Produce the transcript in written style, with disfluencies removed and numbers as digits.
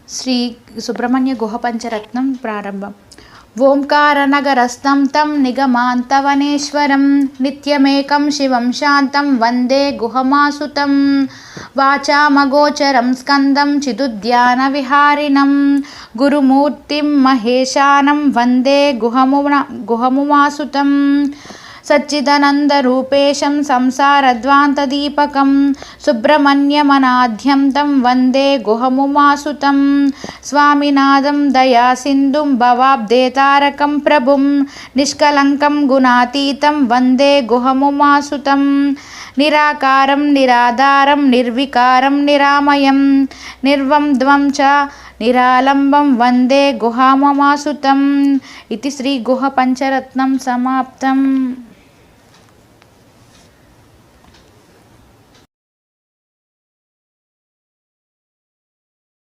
శ్రీ సుబ్రహ్మణ్య గుహ పంచరత్నం ప్రారంభం. ఓంకారనగరస్థం తం నిగమాంతవనేశ్వరం నిత్యమేకం శివం శాంతం వందే గుహమాసుతం. వాచామగోచరం స్కందం చిదుద్యాన విహారిణం గురుమూర్తిం మహేశానం వందే గుహముమాసుతం. సచ్చిదానందరూపేశం సంసారధ్వాంతదీపకం సుబ్రహ్మణ్యమనాద్యం తం వందే గుహముమాసుతం. స్వామినాథం దయాసింధుం భవాబ్దేతారకం ప్రభుం నిష్కలంకం గుణాతీతం వందే గుహముమాసుతం. నిరాకారం నిరాధారం నిర్వికారం నిరామయం నిర్ద్వంద్వం చ నిరాలంబం వందే గుహముమాసుతం. ఇది శ్రీ గుహ పంచరత్నం సమాప్తం.